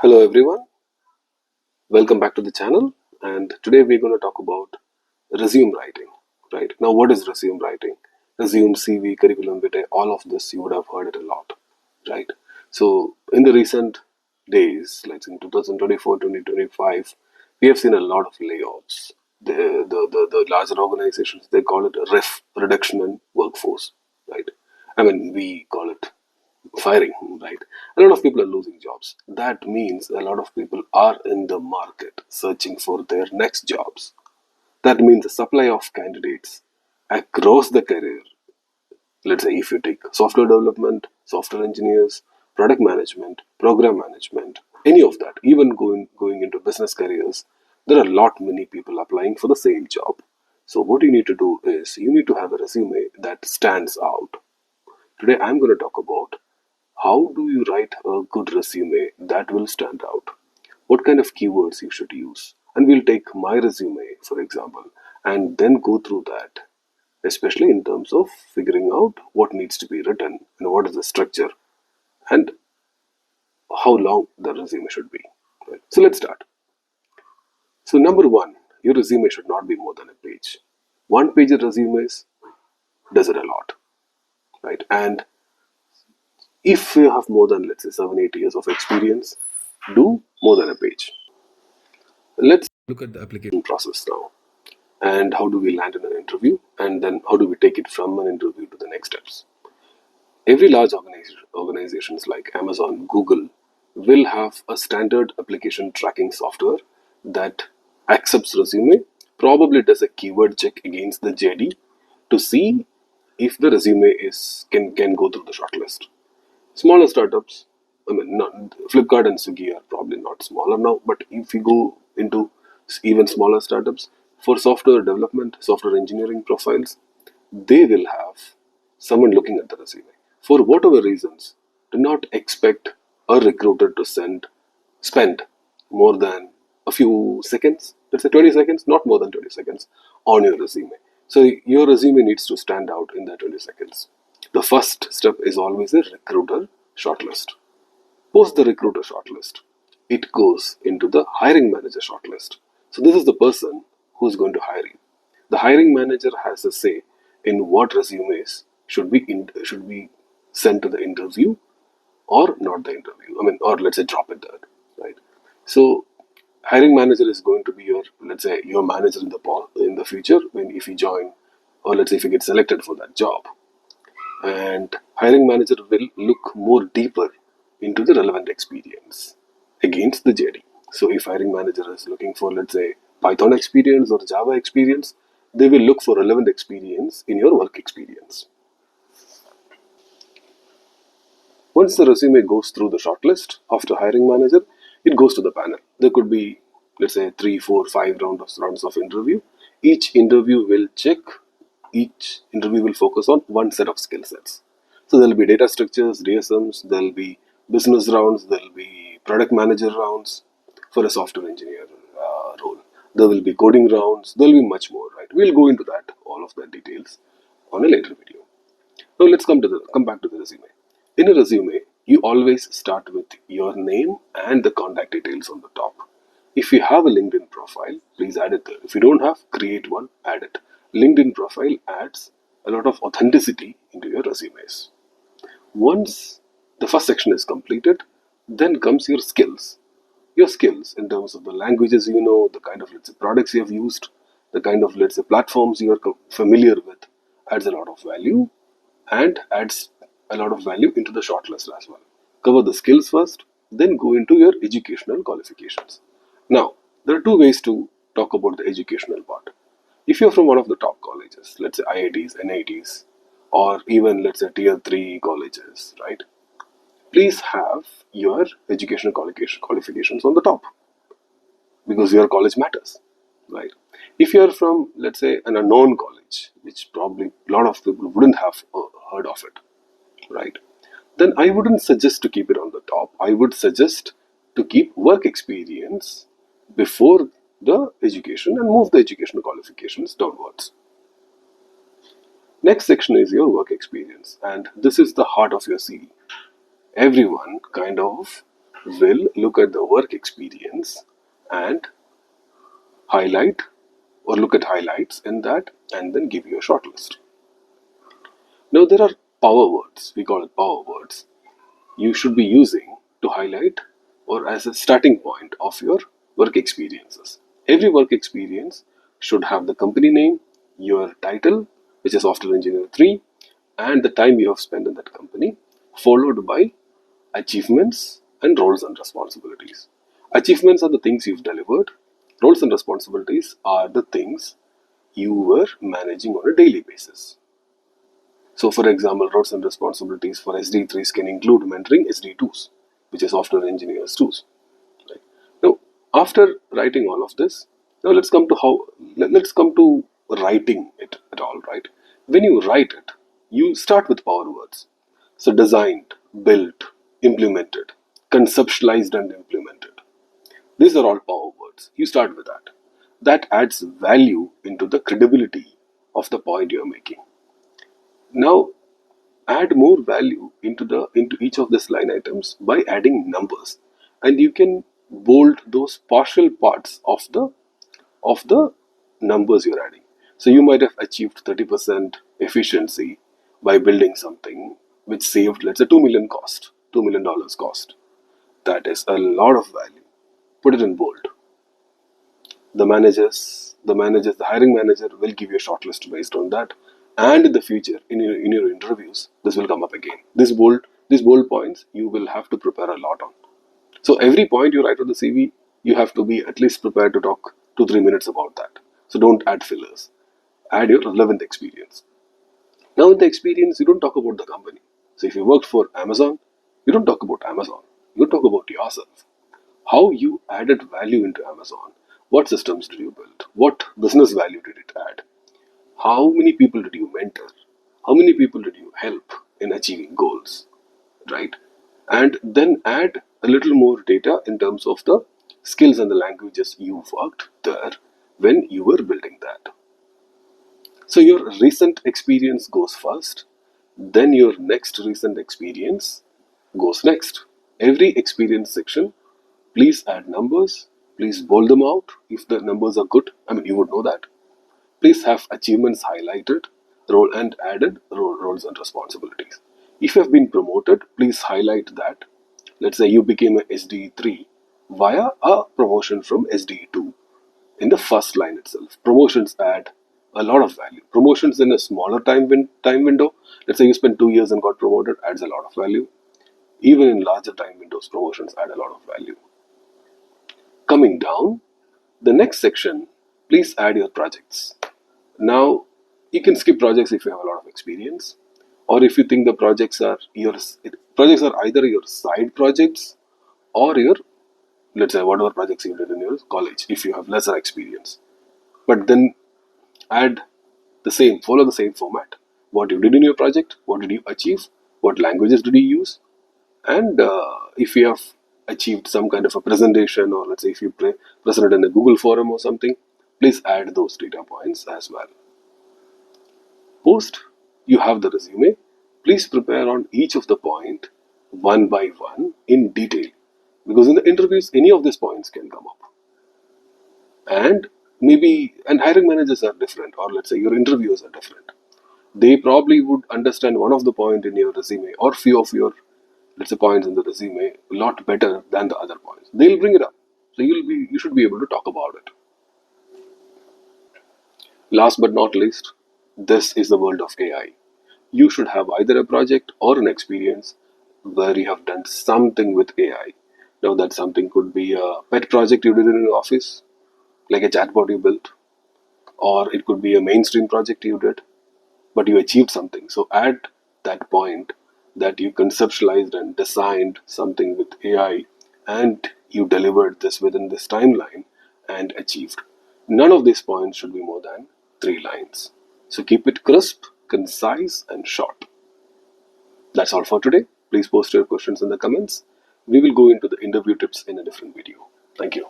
Hello everyone, welcome back to the channel, and today we're going to talk about resume writing. Right now, what is resume writing? Resume, CV, curriculum vitae, all of this you would have heard it a lot, right? So in the recent days, like in 2024, 2025, we have seen a lot of layoffs. The larger organizations, they call it a RIF, reduction in workforce, right? I mean, we call it firing, right? A lot of people are losing jobs. That means a lot of people are in the market searching for their next jobs. That means the supply of candidates across the career. Let's say if you take software development, software engineers, product management, program management, any of that, even going into business careers, there are a lot many people applying for the same job. So what you need to do is you need to have a resume that stands out. Today I'm going to talk about how do you write a good resume that will stand out? What kind of keywords you should use? And we'll take my resume, for example, and then go through that, especially in terms of figuring out what needs to be written and what is the structure and how long the resume should be. Right? So let's start. So, number one, your resume should not be more than a page. One page resumes does it a lot, right? And if you have more than, let's say, 7, 8 years of experience, do more than a page. Let's look at the application process now. And how do we land in an interview? And then how do we take it from an interview to the next steps? Every large organizations like Amazon, Google will have a standard application tracking software that accepts resume, probably does a keyword check against the JD to see if the resume can go through the shortlist. Smaller startups, I mean, not, Flipkart and Swiggy are probably not smaller now, but if you go into even smaller startups, for software development, software engineering profiles, they will have someone looking at the resume. For whatever reasons, do not expect a recruiter to spend more than a few seconds, let's say 20 seconds, not more than 20 seconds, on your resume. So your resume needs to stand out in that 20 seconds. The first step is always a recruiter shortlist. Post the recruiter shortlist, it goes into the hiring manager shortlist. So this is the person who's going to hire you. The hiring manager has a say in what resumes should be sent to the interview or not the interview. I mean, or let's say drop it there, right? So hiring manager is going to be your, let's say, your manager in the future when if you join, or let's say if you get selected for that job. And hiring manager will look more deeper into the relevant experience against the JD. So if hiring manager is looking for, let's say, Python experience or Java experience, they will look for relevant experience in your work experience. Once the resume goes through the shortlist of the hiring manager, it goes to the panel. There could be, let's say, 3, 4, 5 rounds of interview. Each interview will check, each interview will focus on one set of skill sets. So there'll be data structures, DSMs, there'll be business rounds, there'll be product manager rounds for a software engineer role. There will be coding rounds, there'll be much more, right? We'll go into that, all of that details on a later video. Now let's come back to the resume. In a resume, you always start with your name and the contact details on the top. If you have a LinkedIn profile, please add it there. If you don't have, create one, add it. LinkedIn profile adds a lot of authenticity into your resumes. Once the first section is completed, then comes your skills. Your skills in terms of the languages you know, the kind of, let's say, products you have used, the kind of, let's say, platforms you are familiar with, adds a lot of value and adds a lot of value into the shortlist as well. Cover the skills first, then go into your educational qualifications. Now, there are two ways to talk about the educational part. If you're from one of the top colleges, let's say IITs, NITs, or even let's say tier 3 colleges, right? Please have your educational qualifications on the top because your college matters, right? If you're from, let's say, an unknown college, which probably a lot of people wouldn't have heard of it, right? Then I wouldn't suggest to keep it on the top. I would suggest to keep work experience before the education and move the educational qualifications downwards. Next section is your work experience, and this is the heart of your CV. Everyone kind of will look at the work experience and highlight or look at highlights in that and then give you a short list. Now, there are power words, we call it power words, you should be using to highlight or as a starting point of your work experiences. Every work experience should have the company name, your title, which is Software Engineer 3, and the time you have spent in that company, followed by achievements and roles and responsibilities. Achievements are the things you've delivered, roles and responsibilities are the things you were managing on a daily basis. So, for example, roles and responsibilities for SD3s can include mentoring SD2s, which is software engineers tools. Right? Now, after writing all of this, now let's come to writing it at all. Right? When you write it, you start with power words. So, designed, built, implemented, conceptualized, and implemented. These are all power words. You start with that. That adds value into the credibility of the point you're making. Now, add more value into each of these line items by adding numbers, and you can bold those partial parts of the numbers you're adding. So you might have achieved 30% efficiency by building something which saved, let's say, $2 million cost. That is a lot of value. Put it in bold. The hiring manager will give you a shortlist based on that. And in the future, in your interviews, this will come up again. These bold points you will have to prepare a lot on. So every point you write on the CV, you have to be at least prepared to talk 2-3 minutes about that. So don't add fillers. Add your relevant experience. Now in the experience, you don't talk about the company. So if you worked for Amazon, you don't talk about Amazon. You talk about yourself. How you added value into Amazon. What systems did you build? What business value did it add? How many people did you mentor? How many people did you help in achieving goals? Right? And then add a little more data in terms of the skills and the languages you worked there when you were building that. So your recent experience goes first, then your next recent experience goes next. Every experience section, please add numbers, please bold them out if the numbers are good. I mean, you would know that. Please have achievements highlighted, role and added roles and responsibilities. If you have been promoted, please highlight that. Let's say you became a SD3 via a promotion from SD2 in the first line itself. Promotions add a lot of value. Promotions in a smaller time window, let's say you spent 2 years and got promoted, adds a lot of value. Even in larger time windows, promotions add a lot of value. Coming down, the next section, please add your projects. Now, you can skip projects if you have a lot of experience, or if you think the projects are either your side projects or your, let's say, whatever projects you did in your college if you have lesser experience. But then follow the same format. What you did in your project, what did you achieve, what languages did you use, and if you have achieved some kind of a presentation, or let's say if you presented in a Google forum or something, please add those data points as well. Post, you have the resume. Please prepare on each of the point one by one in detail, because in the interviews any of these points can come up. And hiring managers are different, or let's say your interviewers are different. They probably would understand one of the point in your resume or few of your, let's say, points in the resume a lot better than the other points. They'll bring it up, so you should be able to talk about it. Last but not least, this is the world of AI. You should have either a project or an experience where you have done something with AI. Now, that something could be a pet project you did in your office, like a chatbot you built, or it could be a mainstream project you did, but you achieved something. So, add that point that you conceptualized and designed something with AI and you delivered this within this timeline and achieved. None of these points should be more than 3 lines. So keep it crisp, concise, and short. That's all for today. Please post your questions in the comments. We will go into the interview tips in a different video. Thank you.